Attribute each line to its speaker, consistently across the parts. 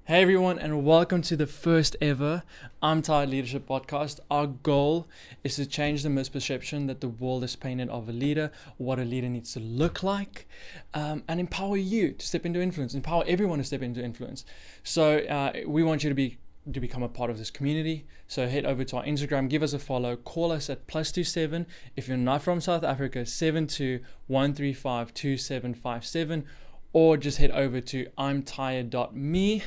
Speaker 1: Hey everyone, and welcome to the first ever Untitled Leadership podcast. Our goal is to change the misperception that the world has painted of a leader, what a leader needs to look like, and empower you to step into influence, empower everyone to step into influence. So we want you to become a part of this community. So head over to our Instagram, give us a follow, call us at +27 if you're not from South Africa, 72-135-2757. Or just head over to imtired.me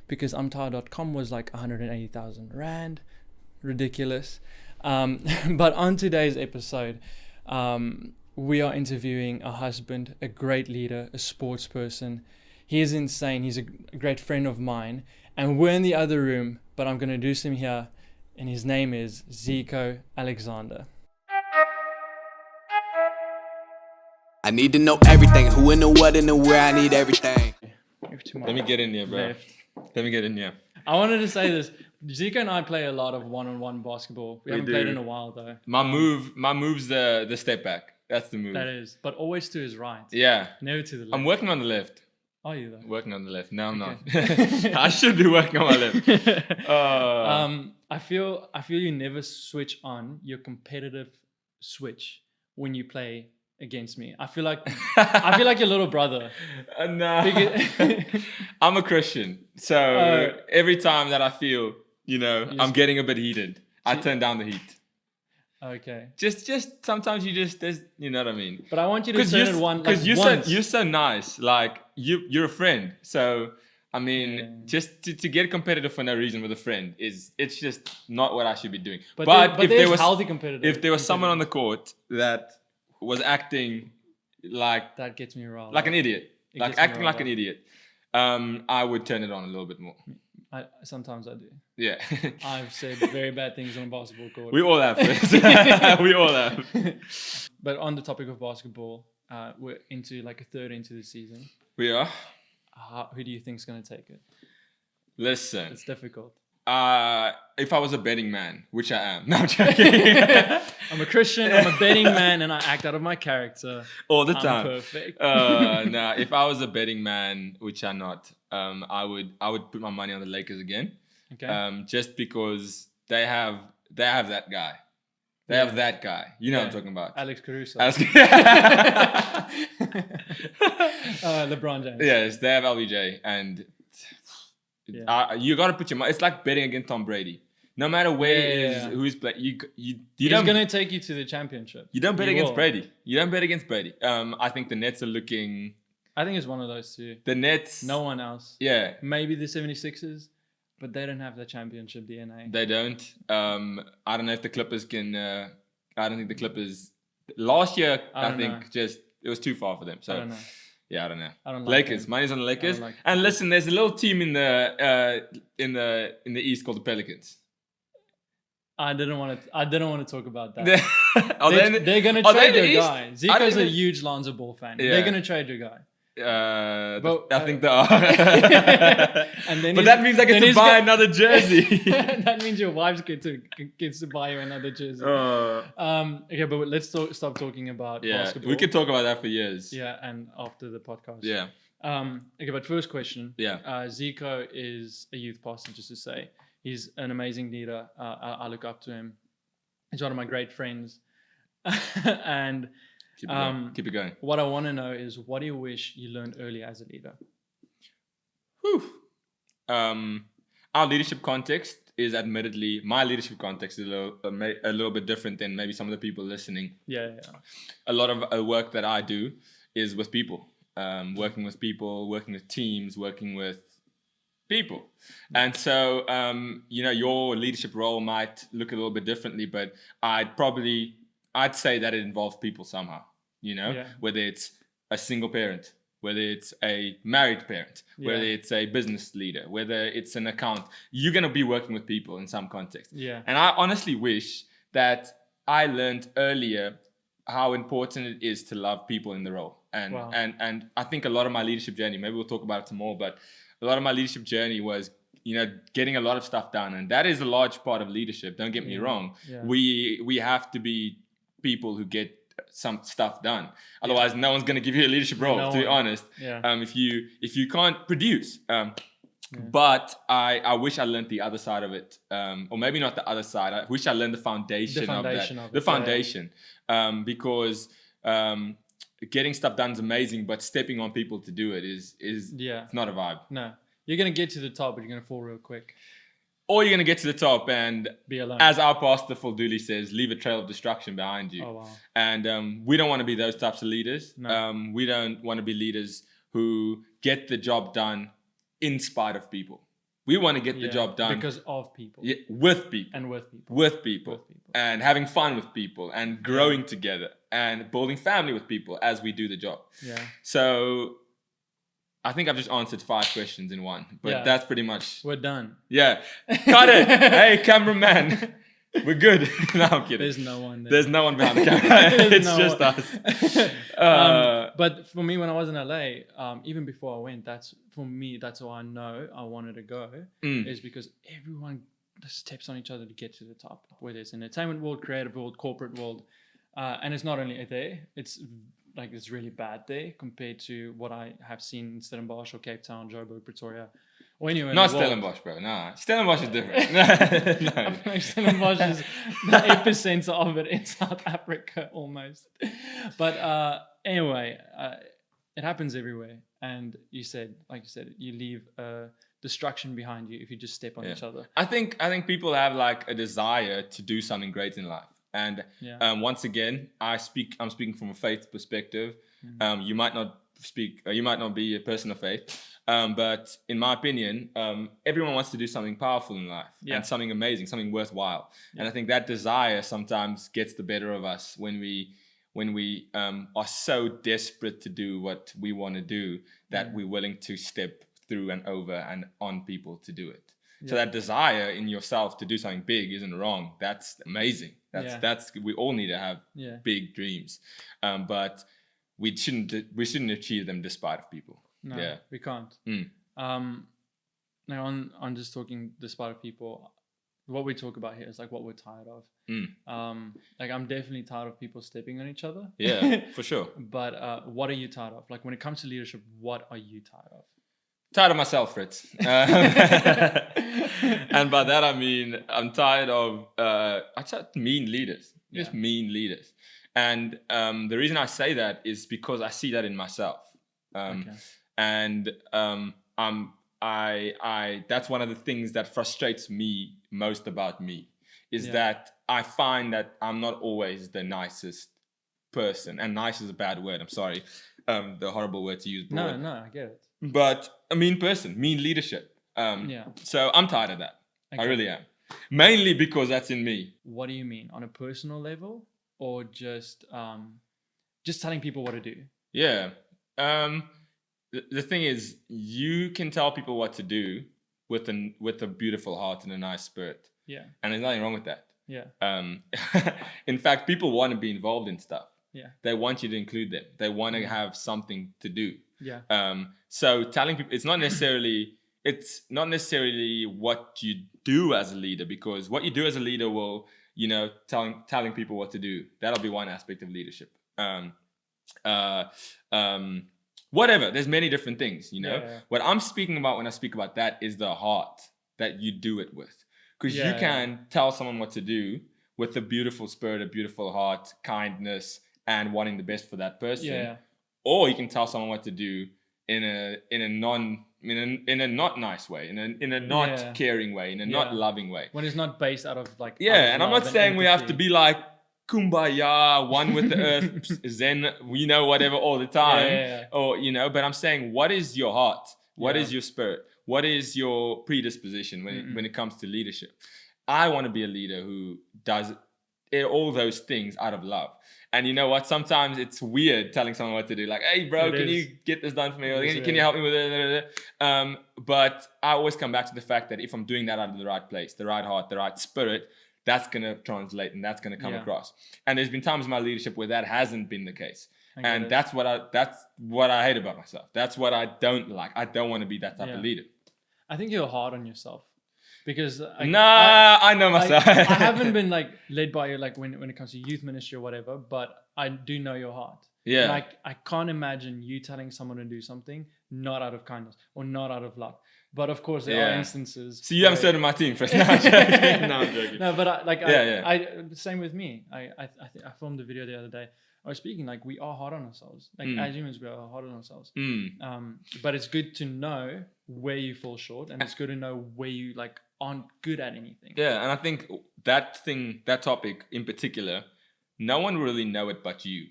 Speaker 1: because imtired.com was like 180,000 Rand. Ridiculous. But on today's episode, we are interviewing a husband, a great leader, a sports person. He is insane. He's a great friend of mine. And we're in the other room, but I'm going to introduce him here. And his name is Zeeko Alexander.
Speaker 2: I need to know everything. Who and the what and the where. I need everything.
Speaker 3: Let me get in here, bro. Let me get in here.
Speaker 1: I wanted to say this. Zeeko and I play a lot of one-on-one basketball. We haven't played in a while though.
Speaker 3: My move's the step back. That's the move.
Speaker 1: That is, but always to his right.
Speaker 3: Yeah.
Speaker 1: Never to the left.
Speaker 3: I'm working on the left.
Speaker 1: Are you though?
Speaker 3: Working on the left. No, I'm not. I should be working on my left.
Speaker 1: I feel you never switch on your competitive switch when you play against me. I feel like your little brother.
Speaker 3: No. I'm a Christian, so every time that I feel, I'm getting a bit heated, I turn down the heat.
Speaker 1: Okay.
Speaker 3: Just sometimes there's, you know what I mean.
Speaker 1: But I want you to turn it one
Speaker 3: because
Speaker 1: once.
Speaker 3: you're so nice, like you're a friend. So I mean, just to get competitive for no reason with a friend it's just not what I should be doing. But if there was
Speaker 1: healthy competitive,
Speaker 3: if there was someone on the court that was acting like
Speaker 1: that gets me wrong,
Speaker 3: like an idiot, like acting like an idiot, I would turn it on a little bit more.
Speaker 1: Sometimes I do.
Speaker 3: Yeah.
Speaker 1: I've said very bad things on a basketball court.
Speaker 3: We all have. We all have.
Speaker 1: But on the topic of basketball, we're into like a third into the season.
Speaker 3: We are.
Speaker 1: Who do you think's going to take it?
Speaker 3: Listen.
Speaker 1: It's difficult.
Speaker 3: If I was a betting man, which I am. No, I'm joking.
Speaker 1: I'm a Christian, I'm a betting man, and I act out of my character.
Speaker 3: All the time.
Speaker 1: I'm perfect.
Speaker 3: Nah, if I was a betting man, which I'm not, I would put my money on the Lakers again.
Speaker 1: Okay.
Speaker 3: Just because they have that guy. They have that guy. You know what I'm talking about.
Speaker 1: Alex Caruso. LeBron James.
Speaker 3: Yes, they have LBJ, and you got to put your money. It's like betting against Tom Brady. No matter where who's playing, he's
Speaker 1: going to take you to the championship.
Speaker 3: You don't bet against Brady. You don't bet against Brady. I think the Nets are looking.
Speaker 1: I think it's one of those two.
Speaker 3: The Nets.
Speaker 1: No one else.
Speaker 3: Yeah.
Speaker 1: Maybe the 76ers, but they don't have the championship DNA.
Speaker 3: They don't. I don't know if the Clippers can. I don't think the Clippers. Last year, I think it was too far for them. So.
Speaker 1: I don't know.
Speaker 3: Yeah, I don't know.
Speaker 1: I don't like
Speaker 3: Lakers.
Speaker 1: them.
Speaker 3: Money's on the Lakers.
Speaker 1: Like
Speaker 3: and listen, there's a little team in the East called the Pelicans.
Speaker 1: I didn't want to talk about that. They're going to trade your guy. Zeko's a huge Lonzo Ball fan. Yeah. They're going to trade your guy.
Speaker 3: I think they are.
Speaker 1: But
Speaker 3: that means I get to buy another jersey.
Speaker 1: That means your wife gets to buy you another jersey. Okay, but let's stop talking about basketball.
Speaker 3: We could talk about that for years.
Speaker 1: Yeah, and after the podcast.
Speaker 3: Yeah.
Speaker 1: Okay, but first question.
Speaker 3: Yeah.
Speaker 1: Zeeko is a youth pastor, just to say. He's an amazing leader. I look up to him. He's one of my great friends. And
Speaker 3: keep it going.
Speaker 1: What I want to know is, what do you wish you learned earlier as a leader?
Speaker 3: Our leadership context is admittedly, my leadership context is a little bit different than maybe some of the people listening.
Speaker 1: Yeah.
Speaker 3: A lot of work that I do is with people, working with people, working with teams, working with people. And so, your leadership role might look a little bit differently, but I'd say that it involves people somehow, whether it's a single parent, whether it's a married parent, whether it's a business leader, whether it's an account, you're going to be working with people in some context.
Speaker 1: Yeah.
Speaker 3: And I honestly wish that I learned earlier how important it is to love people in the role. And I think a lot of my leadership journey, maybe we'll talk about it tomorrow, but a lot of my leadership journey was, getting a lot of stuff done. And that is a large part of leadership. Don't get me wrong. Yeah. We have to be people who get some stuff done. Otherwise, no one's going to give you a leadership role, to be honest.
Speaker 1: Yeah.
Speaker 3: If you can't produce. But I wish I learned the other side of it, or maybe not the other side. I wish I learned the foundation of that. The foundation, because getting stuff done is amazing, but stepping on people to do it is it's not a vibe.
Speaker 1: No, you're gonna get to the top, but you're gonna fall real quick.
Speaker 3: Or you're gonna get to the top and
Speaker 1: be alone.
Speaker 3: As our pastor Phil Dooley says, leave a trail of destruction behind you.
Speaker 1: Oh wow!
Speaker 3: And we don't want to be those types of leaders.
Speaker 1: No.
Speaker 3: We don't want to be leaders who get the job done in spite of people. We want to get the job done
Speaker 1: because of people.
Speaker 3: Yeah, with people.
Speaker 1: And with people.
Speaker 3: With people. And having fun with people and growing together and building family with people as we do the job.
Speaker 1: Yeah.
Speaker 3: So I think I've just answered 5 questions in one, but that's pretty much.
Speaker 1: We're done.
Speaker 3: Yeah. Cut it. Hey, cameraman. We're good. No, I'm kidding.
Speaker 1: There's no one there.
Speaker 3: There's no one behind the camera. It's just us.
Speaker 1: But for me, when I was in LA, even before I went, that's why I know I wanted to go, is because everyone steps on each other to get to the top, whether it's entertainment world, creative world, corporate world. And it's not only there, it's really bad there compared to what I have seen in Stellenbosch or Cape Town, Joburg, Pretoria, or anywhere.
Speaker 3: Not Stellenbosch, bro. Nah, Stellenbosch is different.
Speaker 1: No. Stellenbosch is the epicenter of it in South Africa almost. But anyway, it happens everywhere. And you said, you leave destruction behind you if you just step on each other.
Speaker 3: I think people have like a desire to do something great in life. And once again, I'm speaking from a faith perspective. You might not be a person of faith, but in my opinion, everyone wants to do something powerful in life and something amazing, something worthwhile. And I think that desire sometimes gets the better of us when we are so desperate to do what we want to do that we're willing to step through and over and on people to do it. So that desire in yourself to do something big isn't wrong. That's amazing. That's we all need to have big dreams, but we shouldn't achieve them despite of people.
Speaker 1: No, we can't. Now on just talking despite of people, what we talk about here is like what we're tired of. Like I'm definitely tired of people stepping on each other.
Speaker 3: Yeah, for sure.
Speaker 1: But what are you tired of? Like when it comes to leadership, what are you tired of?
Speaker 3: Tired of myself, Fritz. And by that I mean I'm tired of mean leaders. Just mean leaders. And the reason I say that is because I see that in myself. And that's one of the things that frustrates me most about me is that I find that I'm not always the nicest person. And nice is a bad word. I'm sorry. The horrible word to use.
Speaker 1: No, I get it.
Speaker 3: But a mean person, mean leadership. So I'm tired of that. I really am. Mainly because that's in me.
Speaker 1: What do you mean? On a personal level or just telling people what to do?
Speaker 3: Yeah. The thing is, you can tell people what to do with a beautiful heart and a nice spirit.
Speaker 1: Yeah.
Speaker 3: And there's nothing wrong with that.
Speaker 1: Yeah.
Speaker 3: In fact, people want to be involved in stuff.
Speaker 1: Yeah.
Speaker 3: They want you to include them. They want to have something to do.
Speaker 1: Yeah.
Speaker 3: So telling people, it's not necessarily what you do as a leader, because what you do as a leader will, telling people what to do. That'll be one aspect of leadership. Whatever. There's many different things,
Speaker 1: Yeah.
Speaker 3: What I'm speaking about when I speak about that is the heart that you do it with. Because you can tell someone what to do with a beautiful spirit, a beautiful heart, kindness, and wanting the best for that person.
Speaker 1: Yeah.
Speaker 3: Or you can tell someone what to do in a not nice way, in a not caring way, in a not loving way.
Speaker 1: When it's not based out of like
Speaker 3: and I'm not saying we have to be like kumbaya, one with the earth, zen, whatever all the time. Or but I'm saying, what is your heart? What is your spirit? What is your predisposition when it comes to leadership? I want to be a leader who does all those things out of love. And you know what? Sometimes it's weird telling someone what to do. Like, hey, bro, can you get this done for me? Or can you help me with it? But I always come back to the fact that if I'm doing that out of the right place, the right heart, the right spirit, that's going to translate and that's going to come across. And there's been times in my leadership where that hasn't been the case. And that's what I hate about myself. That's what I don't like. I don't want to be that type of leader.
Speaker 1: I think you're hard on yourself. Because
Speaker 3: I know myself.
Speaker 1: I haven't been like led by you like when it comes to youth ministry or whatever, but I do know your heart.
Speaker 3: Yeah.
Speaker 1: Like I can't imagine you telling someone to do something not out of kindness or not out of love. But of course, there are instances.
Speaker 3: So you haven't started my team first. No, I'm joking. No, I'm joking.
Speaker 1: No, but
Speaker 3: Yeah.
Speaker 1: I same with me. I filmed a video the other day. I was speaking like we are hard on ourselves. Like as humans, we are hard on ourselves. But it's good to know where you fall short, and it's good to know where you like aren't good at anything.
Speaker 3: Yeah, and I think that topic in particular, no one will really know it but you.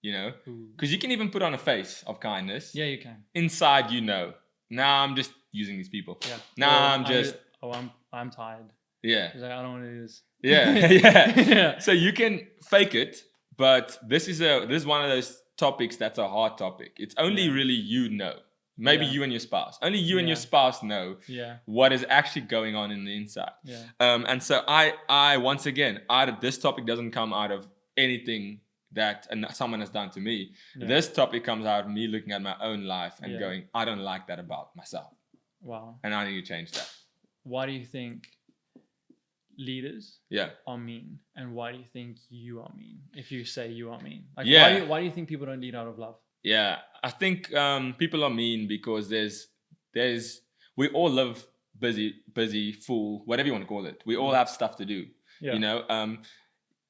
Speaker 3: You know, because you can even put on a face of kindness.
Speaker 1: Yeah, you can.
Speaker 3: Inside, you know, nah, I'm just using these people.
Speaker 1: Yeah.
Speaker 3: Nah,
Speaker 1: I'm tired.
Speaker 3: Yeah.
Speaker 1: Like, I don't want to do this.
Speaker 3: Yeah, yeah. So you can fake it, but this is one of those topics that's a hard topic. It's only really you know. Maybe you and your spouse. Only you and your spouse know what is actually going on in the inside.
Speaker 1: Yeah.
Speaker 3: And so I once again, this topic doesn't come out of anything that someone has done to me. This topic comes out of me looking at my own life and going, I don't like that about myself.
Speaker 1: Wow.
Speaker 3: And I need to change that.
Speaker 1: Why do you think leaders are mean? And why do you think you are mean? If you say you are mean. Like why do you think people don't lead out of love?
Speaker 3: Yeah. I think people are mean because we all live busy, full, whatever you want to call it. We all have stuff to do. Yeah. You know?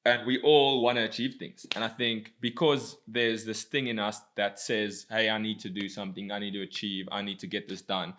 Speaker 3: And we all want to achieve things. And I think because there's this thing in us that says, hey, I need to do something, I need to achieve, I need to get this done.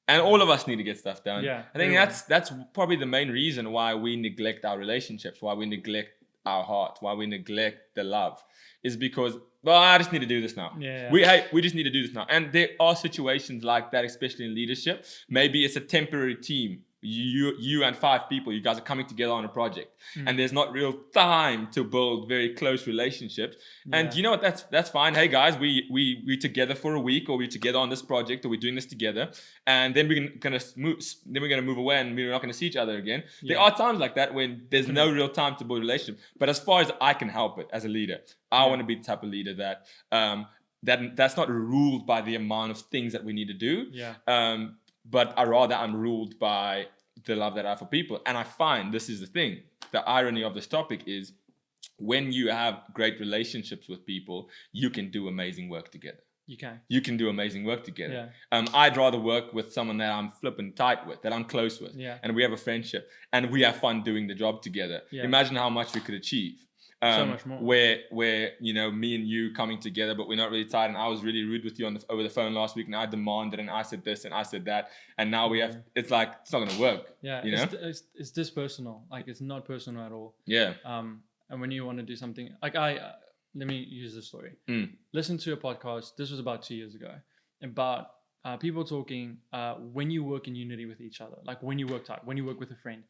Speaker 3: And all of us need to get stuff done. Yeah, I think that's probably the main reason why we neglect our relationships, why we neglect our heart, why we neglect the love, is because, well, I just need to do this now. Yeah. We just need to do this now. And there are situations like that, especially in leadership. Maybe it's a temporary team. You and 5 people, you guys are coming together on a project, and there's not real time to build very close relationships. And you know what? That's fine. Hey guys, we together for a week, or we're together on this project, or we're doing this together, and then we're gonna move away, and we're not gonna see each other again. There are times like that when there's no real time to build a relationship. But as far as I can help it as a leader, I want to be the type of leader that's not ruled by the amount of things that we need to do. But I'm ruled by the love that I have for people. And I find this is the thing. The irony of this topic is when you have great relationships with people, you can do amazing work together. You can do amazing work together. I'd rather work with someone that I'm flipping tight with, that I'm close with, and we have a friendship, and we have fun doing the job together. Imagine how much we could achieve. So much more. Where you know, me and you coming together, but we're not really tight. And I was really rude with you over the phone last week, and I demanded, and I said this, and I said that, and now we have. It's like it's not gonna work. Yeah, you know,
Speaker 1: it's dispersonal. Like it's not personal at all.
Speaker 3: Yeah.
Speaker 1: And when you want to do something, like let me use this story. Listen to a podcast. This was about 2 years ago, about people talking when you work in unity with each other, like when you work tight, when you work with a friend.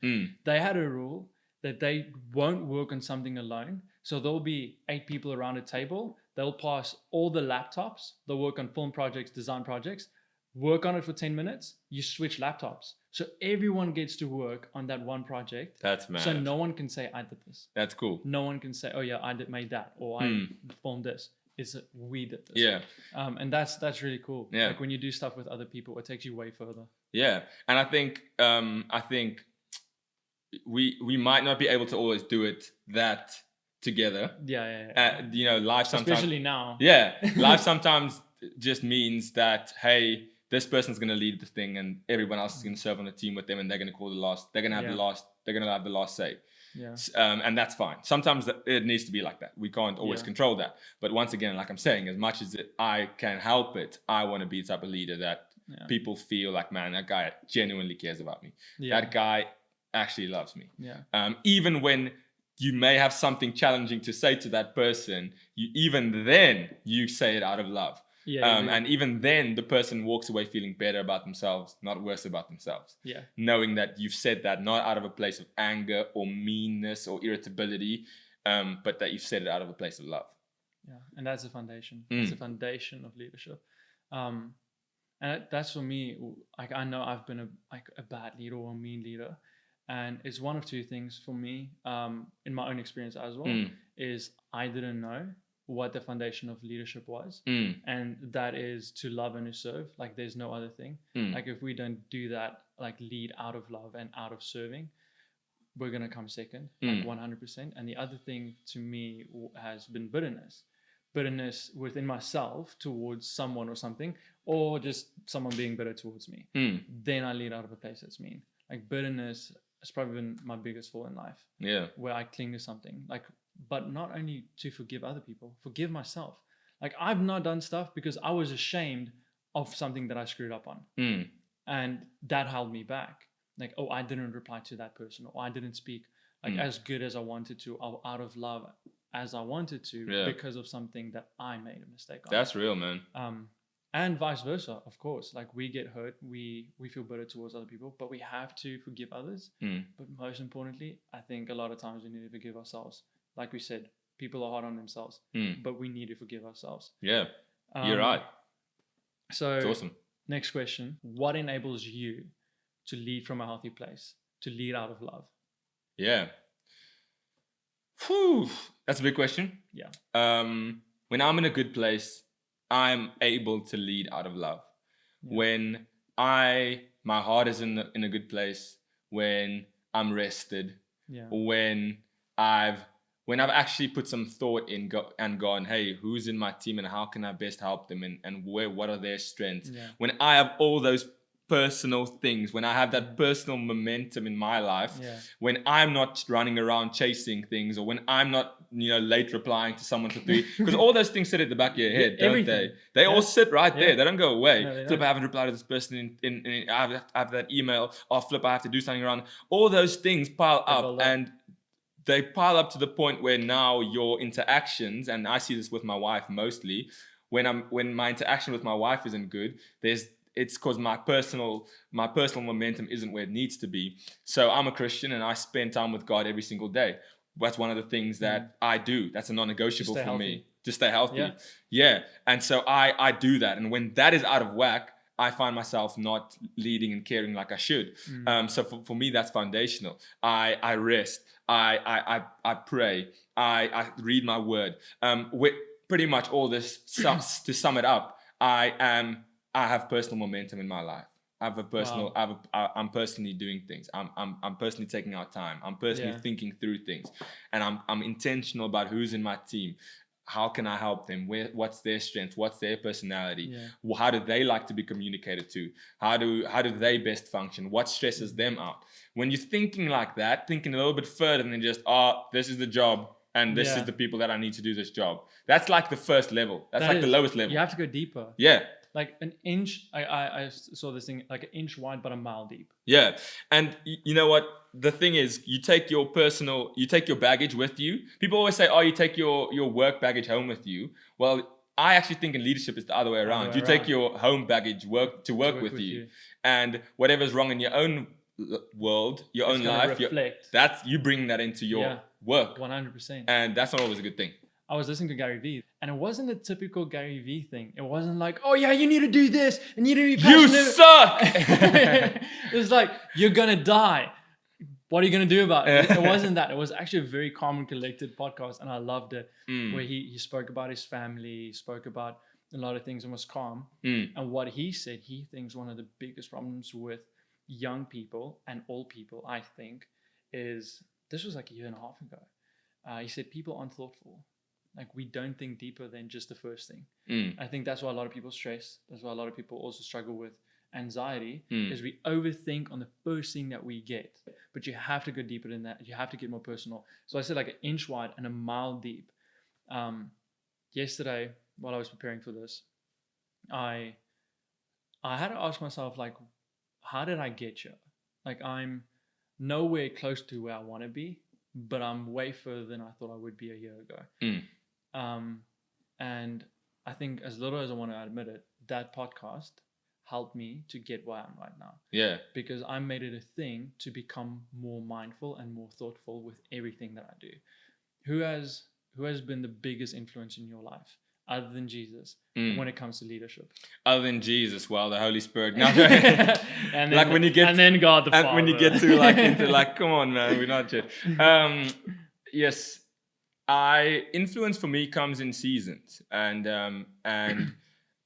Speaker 1: They had a rule that they won't work on something alone. So there'll be 8 people around a table. They'll pass all the laptops. They'll work on film projects, design projects, work on it for 10 minutes. You switch laptops. So everyone gets to work on that one project.
Speaker 3: That's mad.
Speaker 1: So no one can say, I did this.
Speaker 3: That's cool.
Speaker 1: No one can say, oh yeah, made that, or I filmed this. It's we did this.
Speaker 3: Yeah.
Speaker 1: And that's really cool. Yeah. Like when you do stuff with other people, it takes you way further.
Speaker 3: Yeah. And I think we might not be able to always do it that together.
Speaker 1: Yeah.
Speaker 3: You know, life sometimes,
Speaker 1: especially now.
Speaker 3: Yeah, life sometimes just means that, hey, this person's gonna lead the thing, and everyone else is gonna serve on the team with them, and they're gonna call the last. They're gonna have the last say. Yeah. And that's fine. Sometimes it needs to be like that. We can't always control that. But once again, like I'm saying, as much as I can help it, I want to be the type of leader that people feel like, man, that guy genuinely cares about me. Yeah. That guy actually loves me. Yeah. Even when you may have something challenging to say to that person, even then you say it out of love. Yeah, and even then the person walks away feeling better about themselves, not worse about themselves. Yeah. Knowing that you've said that not out of a place of anger or meanness or irritability, but that you've said it out of a place of love.
Speaker 1: Yeah, and that's the foundation. It's the foundation of leadership. And that's for me. Like I know I've been a bad leader or a mean leader. And it's one of two things for me, in my own experience as well, is I didn't know what the foundation of leadership was. And that is to love and to serve. Like there's no other thing. Like if we don't do that, like lead out of love and out of serving, we're going to come second, like 100%. And the other thing to me has been bitterness. bitterness within myself towards someone or something, or just someone being bitter towards me, then I lead out of a place that's mean. Like bitterness has probably been my biggest fall in life.
Speaker 3: Yeah.
Speaker 1: Where I cling to something, like, but not only to forgive other people, forgive myself. Like I've not done stuff because I was ashamed of something that I screwed up on, and that held me back. Like, oh, I didn't reply to that person, or I didn't speak like as good as I wanted to, or out of love as I wanted to, because of something that I made a mistake on.
Speaker 3: That's real, man.
Speaker 1: And vice versa, of course. Like we get hurt, we feel bitter towards other people, but we have to forgive others. But most importantly, I think a lot of times we need to forgive ourselves. Like we said, people are hard on themselves, but we need to forgive ourselves.
Speaker 3: Yeah, you're right.
Speaker 1: So
Speaker 3: it's awesome.
Speaker 1: Next question: what enables you to lead from a healthy place, to lead out of love?
Speaker 3: Yeah. Whew. That's a big question.
Speaker 1: Yeah.
Speaker 3: When I'm in a good place, I'm able to lead out of love. Yeah. When my heart is in a good place, when I'm rested, when I've actually put some thought in and gone, hey, who's in my team and how can I best help them, and what are their strengths? Yeah. When I have all those personal things, when I have that personal momentum in my life, when I'm not running around chasing things, or when I'm not, late replying to someone for 3, because all those things sit at the back of your head, don't they? They all sit right there. They don't go away. No, Flip, I haven't replied to this person I have that email. Oh, Flip, I have to do something around. All those things pile up, and they pile up to the point where now your interactions, and I see this with my wife mostly, when my interaction with my wife isn't good, it's because my personal momentum isn't where it needs to be. So I'm a Christian and I spend time with God every single day. That's one of the things that I do. That's a non-negotiable for me, to stay healthy. Yeah. And so I do that. And when that is out of whack, I find myself not leading and caring like I should. So for me, that's foundational. I rest. I pray. I read my word. With pretty much all this, to sum it up, I have personal momentum in my life. I'm personally doing things. I'm personally taking out time. I'm personally thinking through things, and I'm intentional about who's in my team. How can I help them? What's their strength? What's their personality? How do they like to be communicated to? How do they best function? What stresses them out? When you're thinking like that, thinking a little bit further than just, this is the job and this is the people that I need to do this job. That's like the first level. That's like the lowest level.
Speaker 1: You have to go deeper.
Speaker 3: Yeah.
Speaker 1: Like an inch, I saw this thing, like an inch wide, but a mile deep.
Speaker 3: Yeah. And you know what? The thing is, you take your baggage with you. People always say, you take your work baggage home with you. Well, I actually think in leadership it's the other way around. You take your home baggage to work with you. And whatever's wrong in your own world, your own life, you bring that into your work.
Speaker 1: 100%.
Speaker 3: And that's not always a good thing.
Speaker 1: I was listening to Gary Vee, and it wasn't a typical Gary Vee thing. It wasn't like, oh yeah, you need to do this, and you need to be passionate.
Speaker 3: You suck!
Speaker 1: It was like, you're gonna die. What are you gonna do about it? It wasn't that. It was actually a very calm and collected podcast, and I loved it. Where he spoke about his family, he spoke about a lot of things, and was calm. And what he said, he thinks one of the biggest problems with young people and old people, I think, is, this was like a year and a half ago. He said people aren't thoughtful. Like, we don't think deeper than just the first thing. I think that's why a lot of people stress. That's why a lot of people also struggle with anxiety, is we overthink on the first thing that we get. But you have to go deeper than that. You have to get more personal. So I said like an inch wide and a mile deep. Yesterday, while I was preparing for this, I had to ask myself, like, how did I get here? Like, I'm nowhere close to where I want to be, but I'm way further than I thought I would be a year ago. And I think, as little as I want to admit it, that podcast helped me to get where I am right now.
Speaker 3: Yeah.
Speaker 1: Because I made it a thing to become more mindful and more thoughtful with everything that I do. Who has been the biggest influence in your life other than Jesus when it comes to leadership?
Speaker 3: Other than Jesus, well, the Holy Spirit. No,
Speaker 1: and then, and then God the Father.
Speaker 3: When you get to into come on, man, we're not yet. Yes. Influence for me comes in seasons, and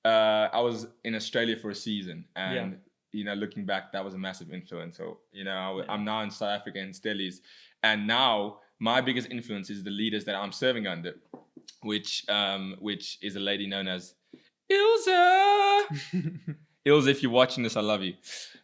Speaker 3: I was in Australia for a season, and looking back, that was a massive influence. So I'm now in South Africa in Stellies, and now my biggest influence is the leaders that I'm serving under. which is a lady known as Ilza. Ilza, if you're watching this, I love you.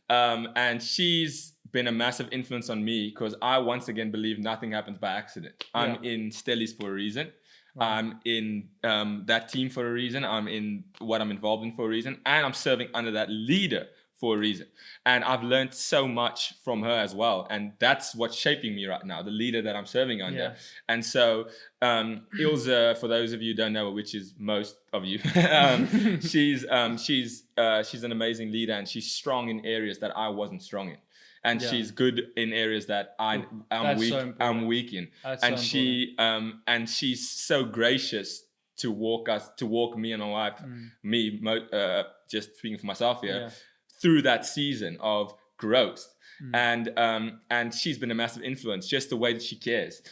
Speaker 3: And she's been a massive influence on me because I once again believe nothing happens by accident. I'm in Stellies for a reason. Right. I'm in that team for a reason. I'm in what I'm involved in for a reason. And I'm serving under that leader for a reason. And I've learned so much from her as well. And that's what's shaping me right now, the leader that I'm serving under. Yeah. And so Ilza, for those of you who don't know her, which is most of you, she's an amazing leader, and she's strong in areas that I wasn't strong in. And she's good in areas that I'm weak in. That's and she's so gracious to walk me and my wife, just speaking for myself here, through that season of growth. And she's been a massive influence, just the way that she cares.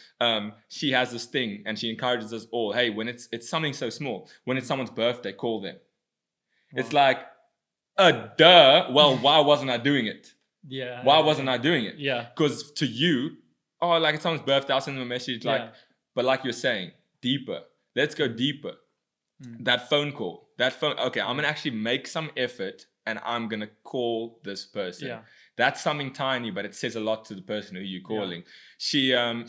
Speaker 3: She has this thing, and she encourages us all, hey, when it's something so small, when it's someone's birthday, call them. Wow. It's like, duh, well, why wasn't I doing it? Yeah. Why wasn't I doing it? Yeah. Because to you, like it's someone's birthday, I'll send them a message, but like you're saying, deeper. Let's go deeper. That phone call, okay, I'm gonna actually make some effort and I'm gonna call this person. Yeah. That's something tiny, but it says a lot to the person who you're calling. Yeah.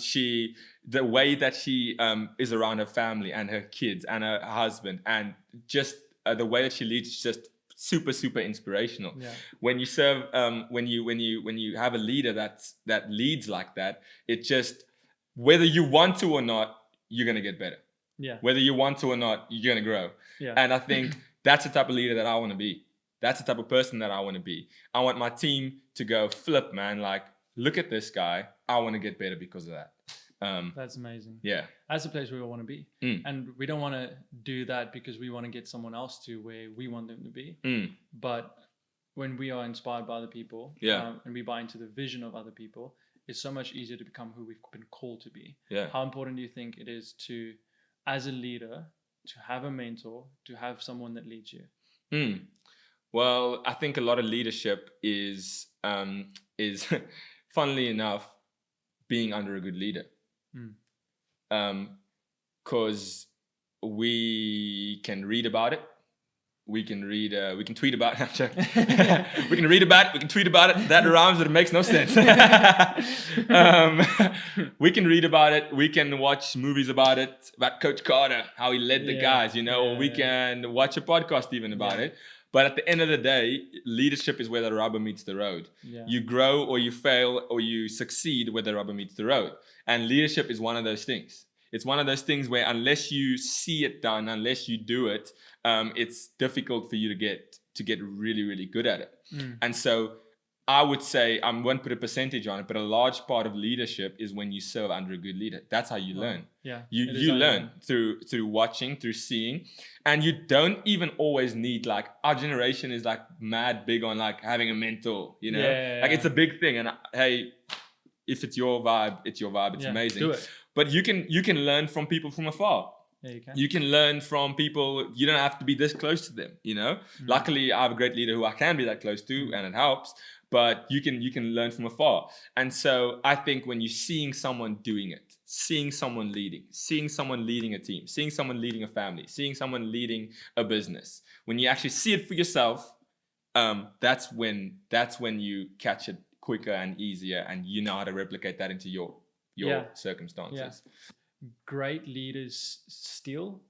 Speaker 3: The way that she is around her family and her kids and her husband, and just the way that she leads, is just super, super inspirational. Yeah. When you serve, when you have a leader that leads like that, it just, whether you want to or not, you're gonna get better. Yeah. Whether you want to or not, you're gonna grow. Yeah. And I think that's the type of leader that I want to be. That's the type of person that I want to be. I want my team to go, flip, man. Like, look at this guy. I want to get better because of that.
Speaker 1: That's amazing.
Speaker 3: Yeah.
Speaker 1: That's the place we all want to be. And we don't want to do that because we want to get someone else to where we want them to be. But when we are inspired by other people, and we buy into the vision of other people, it's so much easier to become who we've been called to be. Yeah. How important do you think it is to, as a leader, to have a mentor, to have someone that leads you?
Speaker 3: Well, I think a lot of leadership is funnily enough, being under a good leader. Because we can read about it. We can tweet about it. We can read about it. We can tweet about it. That rhymes, but it makes no sense. We can read about it. We can watch movies about it, about Coach Carter, how he led the guys, or we can watch a podcast even about it. But at the end of the day, leadership is where the rubber meets the road. Yeah. You grow or you fail or you succeed where the rubber meets the road. And leadership is one of those things. It's one of those things where unless you see it done, unless you do it, it's difficult for you to get really, really good at it. And so I would say, I won't put a percentage on it, but a large part of leadership is when you serve under a good leader. That's how you learn. Yeah, you learn through watching, through seeing. And you don't even always need, like, our generation is like mad big on like having a mentor, Like it's a big thing. And hey, if it's your vibe, it's your vibe. It's amazing. Do it. But you can learn from people from afar. Yeah, you can. You can learn from people. You don't have to be this close to them, Luckily, I have a great leader who I can be that close to, and it helps. But you can learn from afar. And so I think when you're seeing someone doing it, seeing someone leading a team, seeing someone leading a family, seeing someone leading a business, when you actually see it for yourself, that's when you catch it quicker and easier, and you know how to replicate that into your circumstances.
Speaker 1: Yeah. Great leaders steal,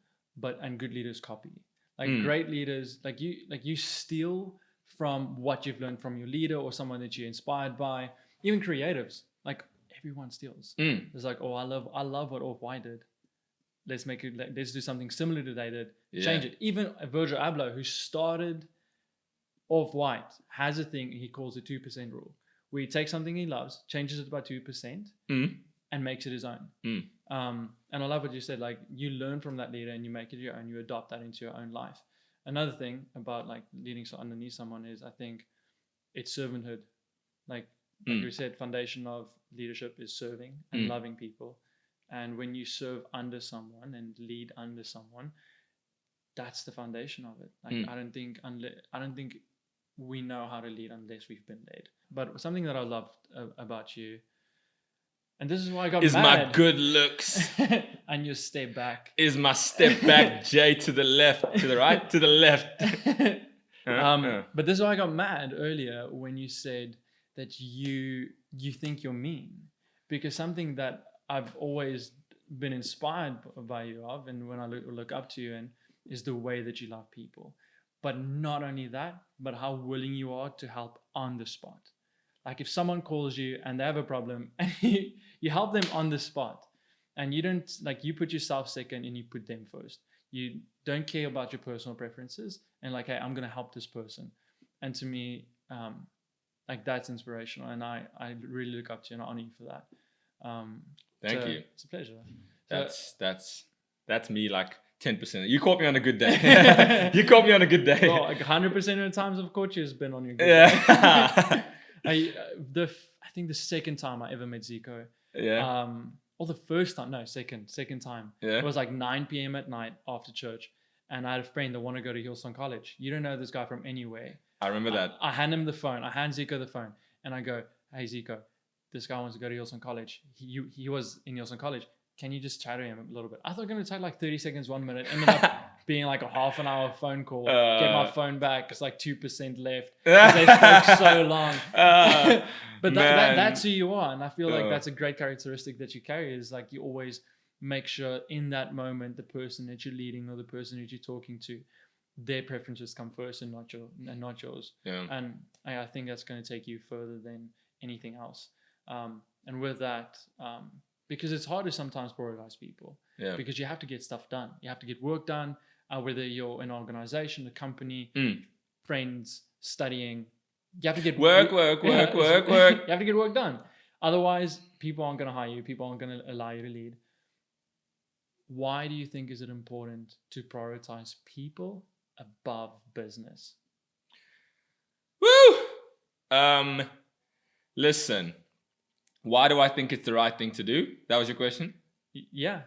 Speaker 1: and good leaders copy. Like great leaders, like you steal from what you've learned from your leader or someone that you're inspired by. Even creatives, like everyone steals. It's like, I love what Off-White did. Let's do something similar to they did. Change it. Even Virgil Abloh, who started Off-White, has a thing he calls the 2% rule, where he takes something he loves, changes it by 2%, and makes it his own. And I love what you said, like you learn from that leader and you make it your own, you adopt that into your own life. Another thing about like leading underneath someone is, I think it's servanthood. Like we said, foundation of leadership is serving and loving people. And when you serve under someone and lead under someone, that's the foundation of it. Like I don't think we know how to lead unless we've been led. But something that I loved about you, And this is why I got
Speaker 3: Is
Speaker 1: mad.
Speaker 3: my good looks.
Speaker 1: And you stay back.
Speaker 3: Is my step back J to the left, to the right, to the left.
Speaker 1: But this is why I got mad earlier when you said that you think you're mean, because something that I've always been inspired by you of, and when I look up to you, and is the way that you love people. But not only that, but how willing you are to help on the spot. Like if someone calls you and they have a problem and you help them on the spot, and you don't, like, you put yourself second and you put them first. You don't care about your personal preferences, and like, hey, I'm going to help this person. And to me, like, that's inspirational, and I really look up to you and I honor you for that.
Speaker 3: Thank you.
Speaker 1: It's a pleasure.
Speaker 3: That's me, like 10%. You caught me on a good day. You caught me on a good day.
Speaker 1: Well, like 100% of the times I've caught you has been on your good
Speaker 3: Yeah.
Speaker 1: day. I think the second time I ever met Zeeko,
Speaker 3: Yeah.
Speaker 1: or the first time, no, second time.
Speaker 3: Yeah.
Speaker 1: It was like 9 p.m. at night after church, and I had a friend that wanted to go to Hillsong College. You don't know this guy from anywhere.
Speaker 3: I remember that.
Speaker 1: I hand him the phone. I hand Zeeko the phone, and I go, "Hey Zeeko, this guy wants to go to Hillsong College. He was in Hillsong College. Can you just chat to him a little bit?" I thought it was going to take like 30 seconds, 1 minute. Ended up being like a half an hour phone call. Get my phone back. It's like 2% left. They spoke so long. But that's who you are. And I feel like that's a great characteristic that you carry, is like you always make sure in that moment, the person that you're leading or the person that you're talking to, their preferences come first and not yours.
Speaker 3: Yeah.
Speaker 1: And I think that's going to take you further than anything else. And with that, because it's hard to sometimes prioritize people, because you have to get stuff done. You have to get work done, whether you're an organization, a company, friends, studying. You have to get
Speaker 3: work.
Speaker 1: You have to get work done. Otherwise, people aren't going to hire you. People aren't going to allow you to lead. Why do you think is it important to prioritize people above business?
Speaker 3: Woo! Listen. Why do I think it's the right thing to do? That was your question?
Speaker 1: Yeah.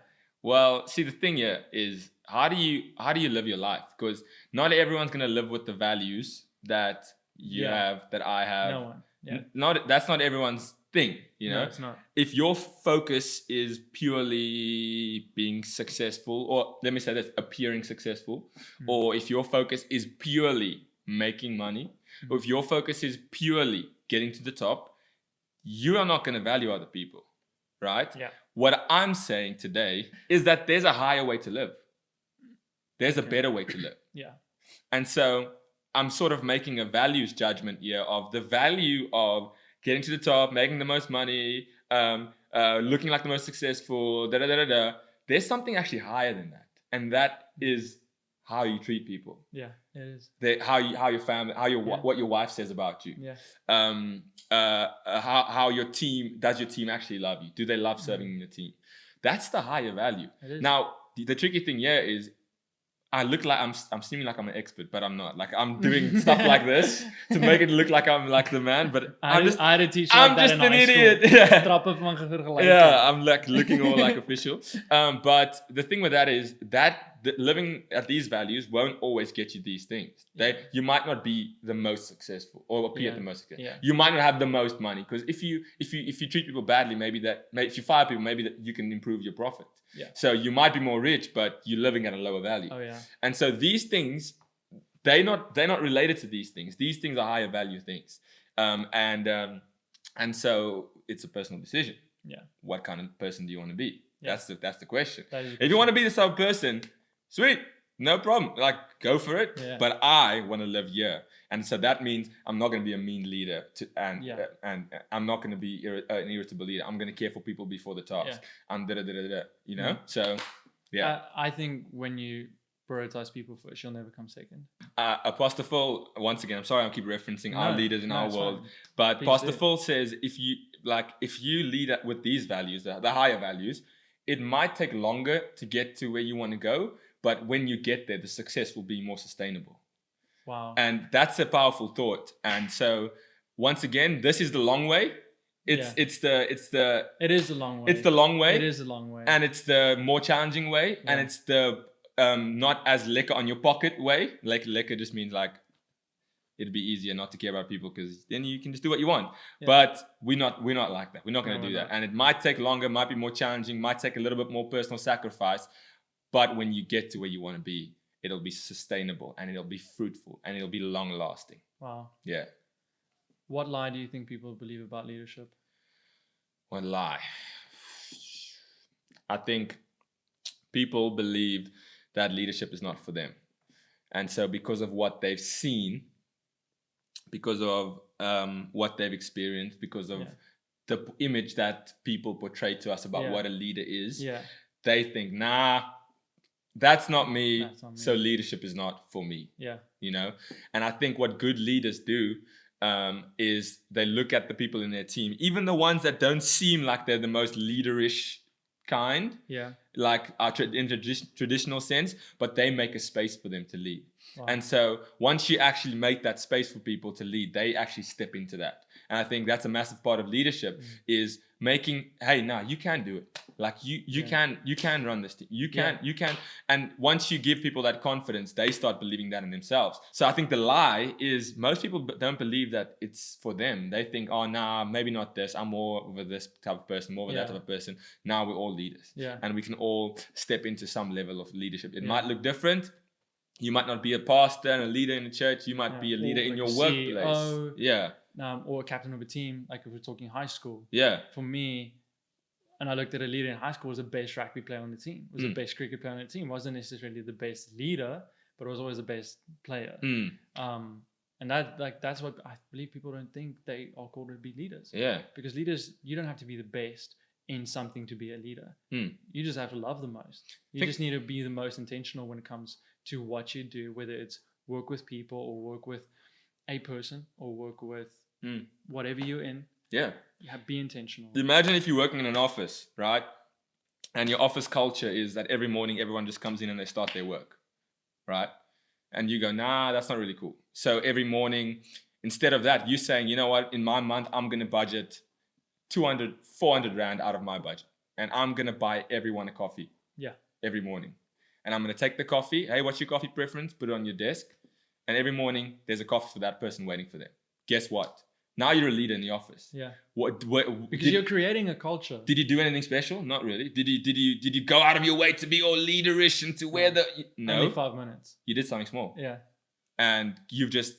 Speaker 3: Well, see, the thing here is, how do you live your life? Because not everyone's gonna live with the values that you have, that I have.
Speaker 1: No one. Yeah.
Speaker 3: That's not everyone's thing, you know?
Speaker 1: No, it's not.
Speaker 3: If your focus is purely being successful, or let me say this, appearing successful, or if your focus is purely making money, or if your focus is purely getting to the top, you are not going to value other people, right?
Speaker 1: Yeah.
Speaker 3: What I'm saying today is that there's a higher way to live. There's a better way to live.
Speaker 1: Yeah.
Speaker 3: And so I'm sort of making a values judgment here of the value of getting to the top, making the most money, looking like the most successful, There's something actually higher than that. And that is how you treat people.
Speaker 1: Yeah, it is.
Speaker 3: How your family, what your wife says about you.
Speaker 1: Yeah.
Speaker 3: How your team, does your team actually love you? Do they love serving in the team? That's the higher value. Now, the tricky thing here is, I look like I'm seeming like I'm an expert, but I'm not. Like, I'm doing stuff like this to make it look like I'm like the man, but
Speaker 1: I had a teacher
Speaker 3: I'm
Speaker 1: like
Speaker 3: just
Speaker 1: that
Speaker 3: an
Speaker 1: in
Speaker 3: idiot.
Speaker 1: School.
Speaker 3: Yeah, I'm like looking all like official. But the thing with that is that living at these values won't always get you these things. You might not be the most successful or appear the most successful.
Speaker 1: Yeah.
Speaker 3: You might not have the most money, because if you treat people badly, if you fire people, maybe that you can improve your profit.
Speaker 1: Yeah.
Speaker 3: So you might be more rich, but you're living at a lower value.
Speaker 1: Oh yeah.
Speaker 3: And so these things, they're not related to these things. These things are higher value things. And so it's a personal decision.
Speaker 1: Yeah.
Speaker 3: What kind of person do you want to be?
Speaker 1: Yeah.
Speaker 3: That's the question.
Speaker 1: If
Speaker 3: you want to be this type of person, sweet, no problem. Like, go for it.
Speaker 1: Yeah.
Speaker 3: But I want to live here. And so that means I'm not going to be a mean leader, and I'm not going to be an irritable leader. I'm going to care for people before the task. And you know? So, yeah.
Speaker 1: I think when you prioritize people first, you'll never come second.
Speaker 3: Apostol, once again, I'm sorry I keep referencing our leaders in our world,
Speaker 1: fine.
Speaker 3: but Apostol says if you lead with these values, the higher values, it might take longer to get to where you want to go, but when you get there, the success will be more sustainable.
Speaker 1: Wow.
Speaker 3: And that's a powerful thought. And so, once again, this is the long way. It is the long way. It's the long way.
Speaker 1: It is a long way.
Speaker 3: And it's the more challenging way. Yeah. And it's the not as lekker on your pocket way. Like, lekker just means like, it'd be easier not to care about people because then you can just do what you want.
Speaker 1: Yeah.
Speaker 3: But we're not like that. We're not going
Speaker 1: No,
Speaker 3: to do
Speaker 1: we're
Speaker 3: that.
Speaker 1: not.
Speaker 3: And it might take longer, might be more challenging, might take a little bit more personal sacrifice. But when you get to where you want to be, it'll be sustainable and it'll be fruitful and it'll be long lasting.
Speaker 1: Wow.
Speaker 3: Yeah.
Speaker 1: What lie do you think people believe about leadership?
Speaker 3: What lie? I think people believe that leadership is not for them. And so because of what they've seen, because of what they've experienced, because of the image that people portray to us about what a leader is, they think, nah, that's not me. So leadership is not for me.
Speaker 1: Yeah.
Speaker 3: You know? And I think what good leaders do is they look at the people in their team, even the ones that don't seem like they're the most leaderish kind, like in traditional sense, but they make a space for them to lead. Wow. And so once you actually make that space for people to lead, they actually step into that. And I think that's a massive part of leadership is making, hey, nah, you can do it. Like you can run this team. You can. And once you give people that confidence, they start believing that in themselves. So I think the lie is most people don't believe that it's for them. They think, oh, nah, maybe not this. I'm more of this type of person, more of that type of person. Now we're all leaders. Yeah. And we can all step into some level of leadership. It might look different. You might not be a pastor and a leader in the church. You might be a leader in your workplace.
Speaker 1: CEO,
Speaker 3: yeah.
Speaker 1: Or a captain of a team, like if we're talking high school.
Speaker 3: Yeah.
Speaker 1: For me, and I looked at a leader in high school, was the best rugby player on the team, was the best cricket player on the team, wasn't necessarily the best leader, but was always the best player. And that's what I believe people don't think they are called to be leaders. Yeah. Because leaders, you don't have to be the best in something to be a leader. You just have to love the most. You just need to be the most intentional when it comes to what you do, whether it's work with people or work with a person or work with whatever you're in. Yeah. Be intentional.
Speaker 3: Imagine if you're working in an office, right? And your office culture is that every morning everyone just comes in and they start their work, right? And you go, nah, that's not really cool. So every morning, instead of that, you're saying, you know what, in my month, I'm going to budget 200, 400 Rand out of my budget. And I'm going to buy everyone a coffee. Yeah. Every morning. And I'm going to take the coffee. Hey, what's your coffee preference? Put it on your desk. And every morning, there's a coffee for that person waiting for them. Guess what? Now you're a leader in the office. Yeah.
Speaker 1: Because you're creating a culture.
Speaker 3: Did you do anything special? Not really. Did you go out of your way to be all leaderish and to wear the... No.
Speaker 1: Only 5 minutes.
Speaker 3: You did something small.
Speaker 1: Yeah.
Speaker 3: And you've just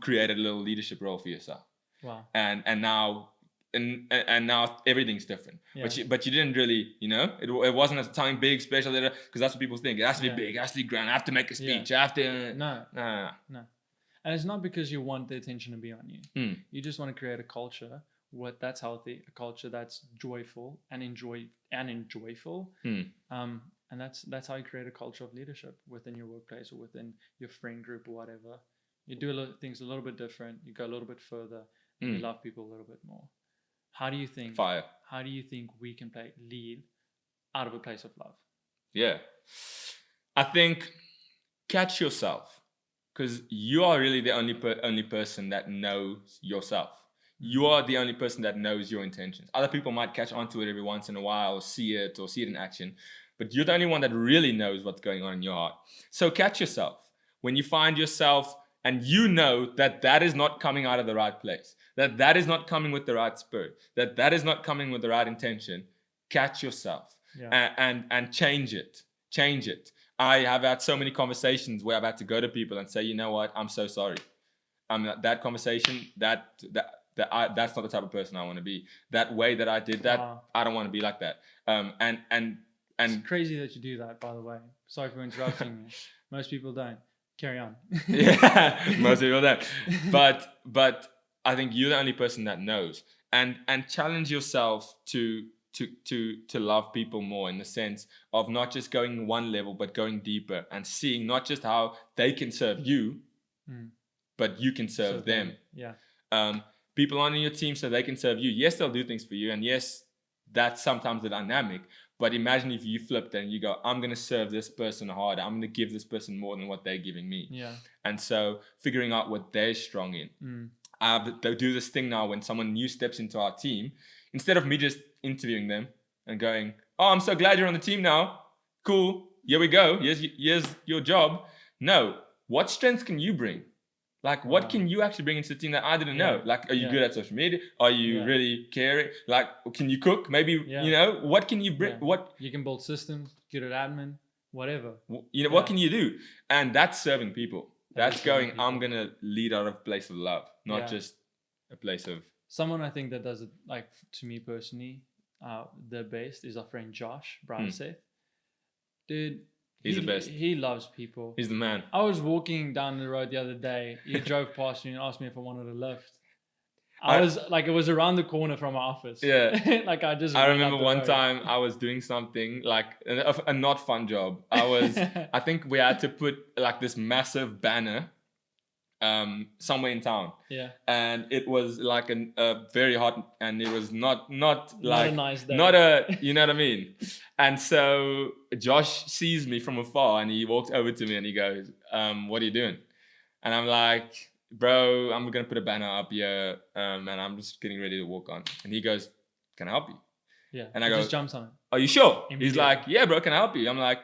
Speaker 3: created a little leadership role for yourself. Wow. And now... And now everything's different. Yeah. But you didn't really, it wasn't something big, special, because that's what people think. It has to be big, it has to be grand, I have to make a speech, I have to...
Speaker 1: No. And it's not because you want the attention to be on you. You just want to create a culture that's healthy, a culture that's joyful and enjoyful. And that's how you create a culture of leadership within your workplace or within your friend group or whatever. You do things a little bit different, you go a little bit further, and you love people a little bit more. How do you think we can lead out of a place of love? Yeah.
Speaker 3: I think catch yourself, because you are really the only person that knows yourself. You are the only person that knows your intentions. Other people might catch onto it every once in a while or see it in action, but you're the only one that really knows what's going on in your heart. So catch yourself. When you find yourself and you know that is not coming out of the right place, that is not coming with the right spirit, that is not coming with the right intention, catch yourself and change it. Change it. I have had so many conversations where I've had to go to people and say, you know what, I'm so sorry. That conversation, that's not the type of person I want to be. That way that I did that, I don't want to be like that. And
Speaker 1: it's crazy that you do that, by the way. Sorry for interrupting you. Most people don't. Carry on.
Speaker 3: Yeah, most people don't. But I think you're the only person that knows. And challenge yourself to love people more, in the sense of not just going one level, but going deeper and seeing not just how they can serve you, but you can serve them. Yeah. People on your team so they can serve you. Yes, they'll do things for you. And yes, that's sometimes the dynamic. But imagine if you flipped and you go, I'm going to serve this person harder. I'm going to give this person more than what they're giving me. Yeah. And so figuring out what they're strong in. They do this thing now when someone new steps into our team. Instead of me just interviewing them and going, oh, I'm so glad you're on the team now. Cool. Here we go. Here's your job. No. What strengths can you bring? Like, what can you actually bring into the team that I didn't know? Like, are you good at social media? Are you really caring? Like, can you cook? Maybe, you know, what can you bring? What
Speaker 1: you can build systems, good at admin, whatever.
Speaker 3: You know, what can you do? And that's serving people. That's going, I'm going to lead out of a place of love, not just a place of...
Speaker 1: Someone I think that does it, like, to me personally, the best is our friend Josh Browseth. Dude,
Speaker 3: he's the best.
Speaker 1: He loves people.
Speaker 3: He's the man.
Speaker 1: I was walking down the road the other day. He drove past me and asked me if I wanted a lift. I was like, it was around the corner from my office.
Speaker 3: Yeah.
Speaker 1: Like I
Speaker 3: remember one time I was doing something like a not fun job. I think we had to put like this massive banner somewhere in town.
Speaker 1: Yeah.
Speaker 3: And it was like a very hot, and it was not like,
Speaker 1: a nice day.
Speaker 3: you know what I mean? And so Josh sees me from afar and he walks over to me and he goes, what are you doing? And I'm like, bro, I'm going to put a banner up here and I'm just getting ready to walk on. And he goes, can I help you?
Speaker 1: Yeah.
Speaker 3: And I go,
Speaker 1: just jumps on it.
Speaker 3: Are you sure? He's like, yeah, bro, can I help you? I'm like,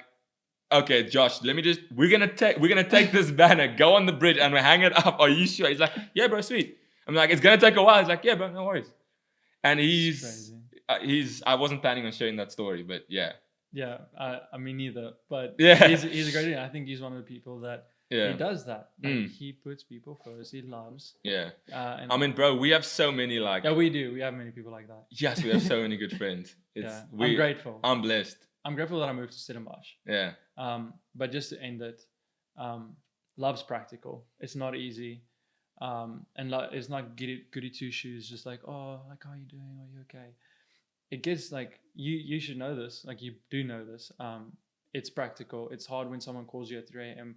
Speaker 3: okay, Josh, we're gonna take this banner, go on the bridge and we hang it up. Are you sure? He's like, yeah, bro, sweet. I'm like, it's gonna take a while. He's like, yeah, bro, no worries. And I wasn't planning on sharing that story, but yeah.
Speaker 1: Yeah, I mean neither, but
Speaker 3: yeah,
Speaker 1: he's a great dude. I think he's one of the people that he does that. Like, he puts people first. He loves.
Speaker 3: Yeah.
Speaker 1: And
Speaker 3: I mean, bro, we have so many like.
Speaker 1: Yeah, we do. We have many people like that.
Speaker 3: Yes, we have so many good friends.
Speaker 1: I'm grateful.
Speaker 3: I'm blessed.
Speaker 1: I'm grateful that I moved to Stellenbosch.
Speaker 3: Yeah.
Speaker 1: But just to end it, love's practical. It's not easy. And it's not goody two shoes. Just like, oh, like, how are you doing? Are you okay? It gets like, you should know this. Like, you do know this. It's practical. It's hard when someone calls you at 3 a.m.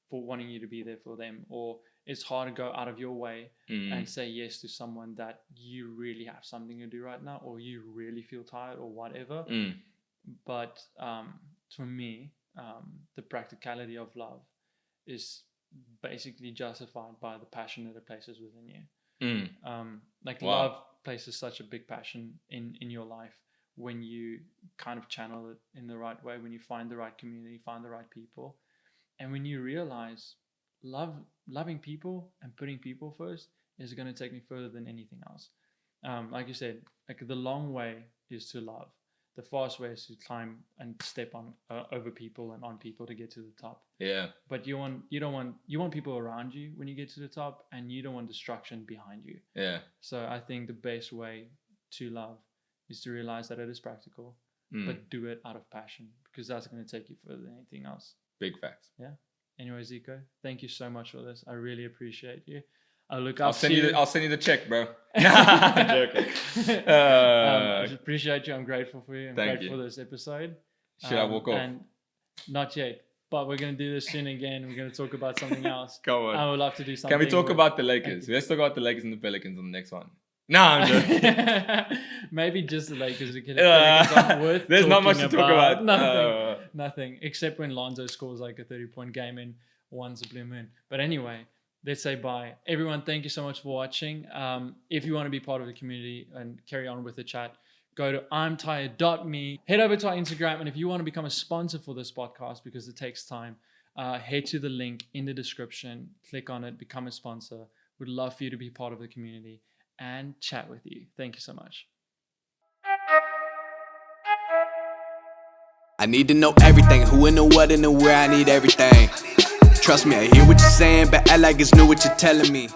Speaker 1: for wanting you to be there for them, or it's hard to go out of your way and say yes to someone that you really have something to do right now, or you really feel tired or whatever. But for me, the practicality of love is basically justified by the passion that it places within you. Love places such a big passion in your life when you kind of channel it in the right way, when you find the right community, find the right people, and when you realize loving people and putting people first is going to take me further than anything else. Like you said, like the long way is to love. The fast way is to climb and step on over people and on people to get to the top.
Speaker 3: Yeah.
Speaker 1: But you want people around you when you get to the top, and you don't want destruction behind you.
Speaker 3: Yeah.
Speaker 1: So I think the best way to love is to realize that it is practical, but do it out of passion, because that's going to take you further than anything else.
Speaker 3: Big facts.
Speaker 1: Yeah. Anyway, Zeeko, thank you so much for this. I really appreciate you.
Speaker 3: I'll send you the check, bro. I'm joking.
Speaker 1: I appreciate you. I'm grateful for you. I'm
Speaker 3: Thank
Speaker 1: grateful
Speaker 3: you.
Speaker 1: for this episode.
Speaker 3: Should I walk off?
Speaker 1: And not yet, but we're going to do this soon again. We're going to talk about something else.
Speaker 3: Come on.
Speaker 1: I would love to do something.
Speaker 3: Can we talk about the Lakers? Let's talk about the Lakers and the Pelicans on the next one. No, I'm joking.
Speaker 1: Maybe just the Lakers. There's
Speaker 3: not much to talk about.
Speaker 1: Nothing. Except when Lonzo scores like a 30-point game in once a blue moon. But anyway, let's say bye. Everyone, thank you so much for watching. If you want to be part of the community and carry on with the chat, go to imtired.me. Head over to our Instagram. And if you want to become a sponsor for this podcast, because it takes time, head to the link in the description. Click on it. Become a sponsor. We'd love for you to be part of the community and chat with you. Thank you so much.
Speaker 2: I need to know everything, who and the what and the where, I need everything. Trust me, I hear what you're saying, but I like it's new what you're telling me.